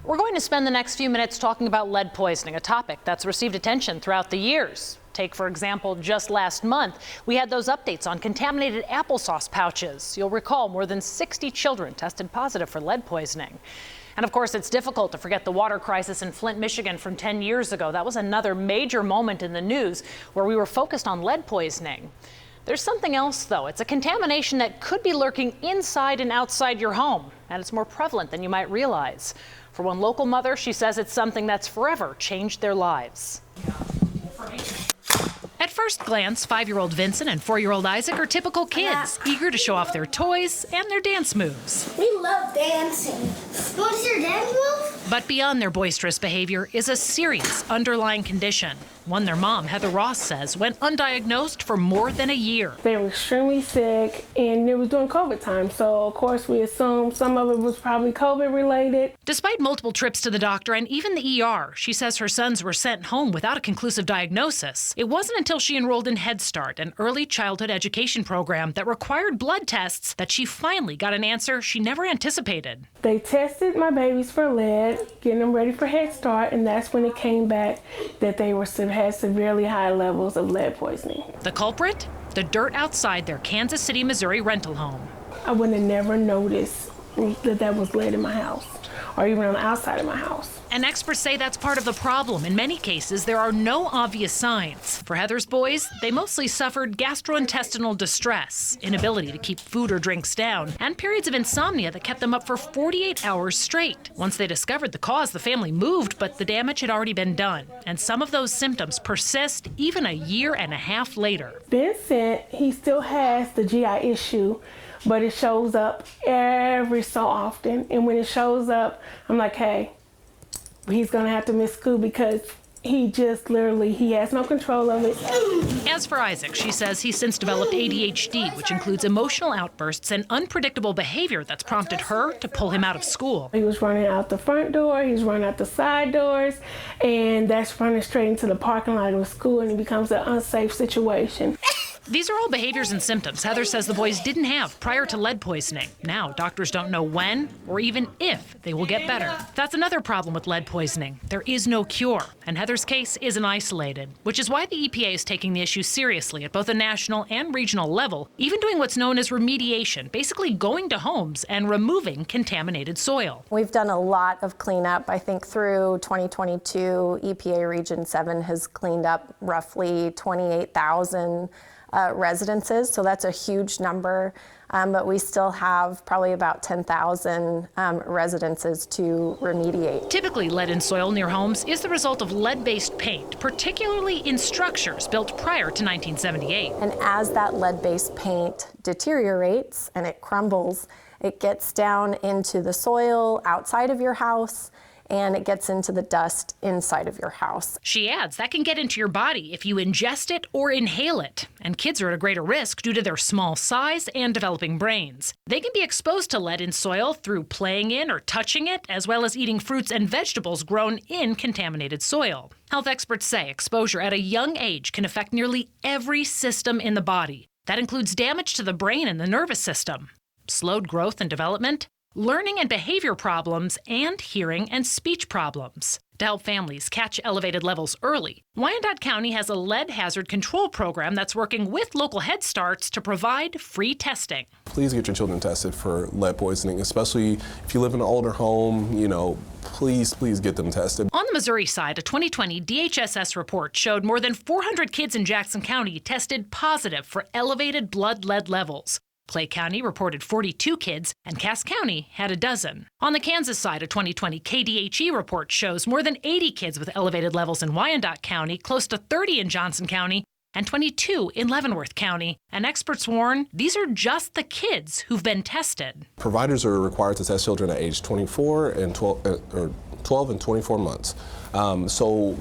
We're going to spend the next few minutes talking about lead poisoning, a topic that's received attention throughout the years. Take, for example, just last month, we had those updates on contaminated applesauce pouches. You'll recall more than 60 children tested positive for lead poisoning. And of course, it's difficult to forget the water crisis in Flint, Michigan from 10 years ago. That was another major moment in the news where we were focused on lead poisoning. There's something else, though. It's a contamination that could be lurking inside and outside your home, and it's more prevalent than you might realize. For one local mother, she says it's something that's forever changed their lives. At first glance, 5-year-old Vincent and 4-year-old Isaac are typical kids, eager to show off their toys and their dance moves. We love dancing. What's your dance move? But beyond their boisterous behavior is a serious underlying condition. One their mom, Heather Ross, says went undiagnosed for more than a year. They were extremely sick, and it was during COVID time, so of course we assumed some of it was probably COVID related. Despite multiple trips to the doctor and even the ER, she says her sons were sent home without a conclusive diagnosis. It wasn't until she enrolled in Head Start, an early childhood education program that required blood tests, that she finally got an answer she never anticipated. They tested my babies for lead, getting them ready for Head Start, and that's when it came back that they had severely high levels of lead poisoning. The culprit? The dirt outside their Kansas City, Missouri rental home. I would have never noticed that was lead in my house, or even on the outside of my house. And experts say that's part of the problem. In many cases, there are no obvious signs. For Heather's boys, they mostly suffered gastrointestinal distress, inability to keep food or drinks down, and periods of insomnia that kept them up for 48 hours straight. Once they discovered the cause, the family moved, but the damage had already been done. And some of those symptoms persist even a year and a half later. Vincent, he still has the GI issue, but it shows up every so often. And when it shows up, I'm like, hey, he's gonna have to miss school because he has no control of it. As for Isaac, she says he's since developed ADHD, which includes emotional outbursts and unpredictable behavior that's prompted her to pull him out of school. He was running out the front door, he was running out the side doors, and that's running straight into the parking lot of the school, and it becomes an unsafe situation. These are all behaviors and symptoms Heather says the boys didn't have prior to lead poisoning. Now, doctors don't know when or even if they will get better. That's another problem with lead poisoning. There is no cure, and Heather's case isn't isolated, which is why the EPA is taking the issue seriously at both a national and regional level, even doing what's known as remediation, basically going to homes and removing contaminated soil. We've done a lot of cleanup. I think through 2022, EPA Region 7 has cleaned up roughly 28,000 residences, so that's a huge number, but we still have probably about 10,000 residences to remediate. Typically, lead in soil near homes is the result of lead-based paint, particularly in structures built prior to 1978. And as that lead-based paint deteriorates and it crumbles, it gets down into the soil outside of your house, and it gets into the dust inside of your house. She adds that can get into your body if you ingest it or inhale it, and kids are at a greater risk due to their small size and developing brains. They can be exposed to lead in soil through playing in or touching it, as well as eating fruits and vegetables grown in contaminated soil. Health experts say exposure at a young age can affect nearly every system in the body. That includes damage to the brain and the nervous system, slowed growth and development, learning and behavior problems, and hearing and speech problems. To help families catch elevated levels early, Wyandotte County has a lead hazard control program that's working with local Head Starts to provide free testing. Please get your children tested for lead poisoning, especially if you live in an older home, please get them tested. On the Missouri side, a 2020 DHSS report showed more than 400 kids in Jackson County tested positive for elevated blood lead levels. Clay County reported 42 kids, and Cass County had a dozen. On the Kansas side, a 2020 KDHE report shows more than 80 kids with elevated levels in Wyandotte County, close to 30 in Johnson County, and 22 in Leavenworth County. And experts warn these are just the kids who've been tested. Providers are required to test children at age 24 and 12 and 24 months. So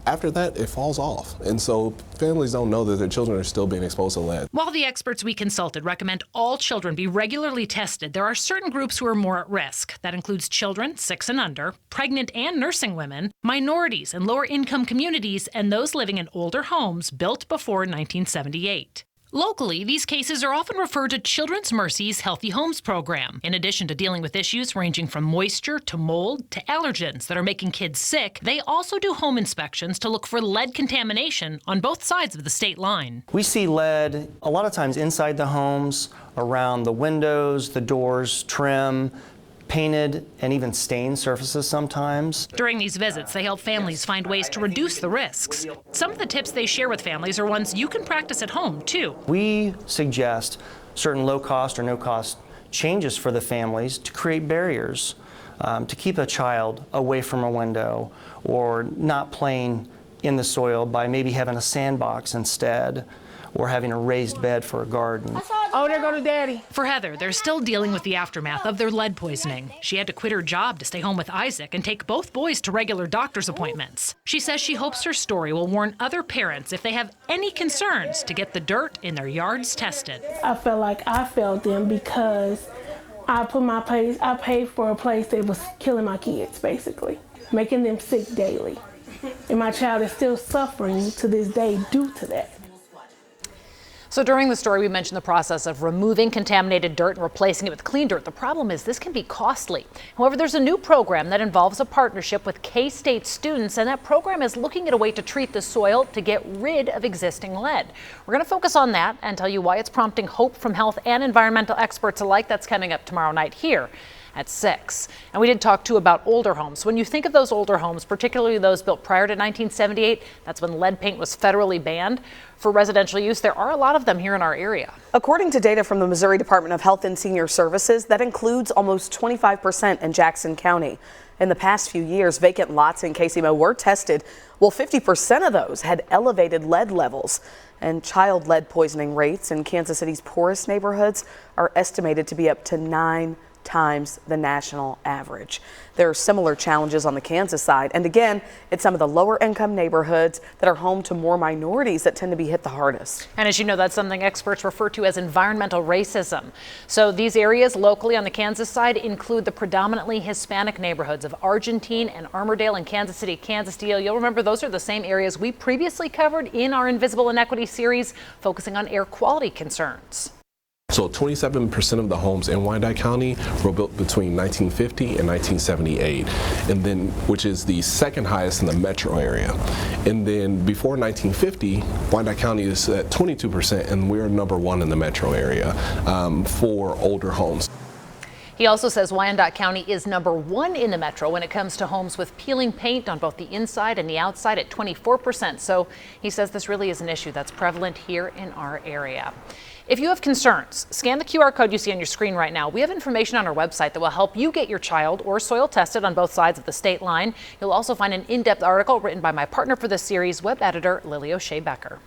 after that, it falls off. And so families don't know that their children are still being exposed to lead. While the experts we consulted recommend all children be regularly tested, there are certain groups who are more at risk. That includes children 6 and under, pregnant and nursing women, minorities and lower income communities, and those living in older homes built before 1978. Locally, these cases are often referred to Children's Mercy's Healthy Homes program. In addition to dealing with issues ranging from moisture to mold to allergens that are making kids sick, they also do home inspections to look for lead contamination on both sides of the state line. We see lead a lot of times inside the homes, around the windows, the doors, trim, painted and even stained surfaces sometimes. During these visits, they help families find ways to reduce the risks. Some of the tips they share with families are ones you can practice at home, too. We suggest certain low-cost or no-cost changes for the families to create barriers, to keep a child away from a window or not playing in the soil by maybe having a sandbox instead or having a raised bed for a garden. Oh, there go to Daddy. For Heather, they're still dealing with the aftermath of their lead poisoning. She had to quit her job to stay home with Isaac and take both boys to regular doctor's appointments. She says she hopes her story will warn other parents if they have any concerns to get the dirt in their yards tested. I felt like I failed them because I paid for a place that was killing my kids, basically, making them sick daily. And my child is still suffering to this day due to that. So during the story, we mentioned the process of removing contaminated dirt and replacing it with clean dirt. The problem is this can be costly. However, there's a new program that involves a partnership with K-State students, and that program is looking at a way to treat the soil to get rid of existing lead. We're going to focus on that and tell you why it's prompting hope from health and environmental experts alike. That's coming up tomorrow night here at 6. And we did talk too about older homes. When you think of those older homes, particularly those built prior to 1978, that's when lead paint was federally banned for residential use. There are a lot of them here in our area. According to data from the Missouri Department of Health and Senior Services, that includes almost 25% in Jackson County. In the past few years, vacant lots in KCMO were tested. Well, 50% of those had elevated lead levels. And child lead poisoning rates in Kansas City's poorest neighborhoods are estimated to be up to 9 times the national average. There are similar challenges on the Kansas side, and again, it's some of the lower income neighborhoods that are home to more minorities that tend to be hit the hardest. And as you know, that's something experts refer to as environmental racism. So these areas locally on the Kansas side include the predominantly Hispanic neighborhoods of Argentine and Armourdale and Kansas City, Kansas Deal. You'll remember those are the same areas we previously covered in our Invisible Inequity series, focusing on air quality concerns. So 27% of the homes in Wyandotte County were built between 1950 and 1978, and then which is the second highest in the metro area. And then before 1950, Wyandotte County is at 22%, and we're number 1 in the metro area for older homes. He also says Wyandotte County is number 1 in the metro when it comes to homes with peeling paint on both the inside and the outside at 24%. So he says this really is an issue that's prevalent here in our area. If you have concerns, scan the QR code you see on your screen right now. We have information on our website that will help you get your child or soil tested on both sides of the state line. You'll also find an in-depth article written by my partner for this series, web editor Lily O'Shea Becker.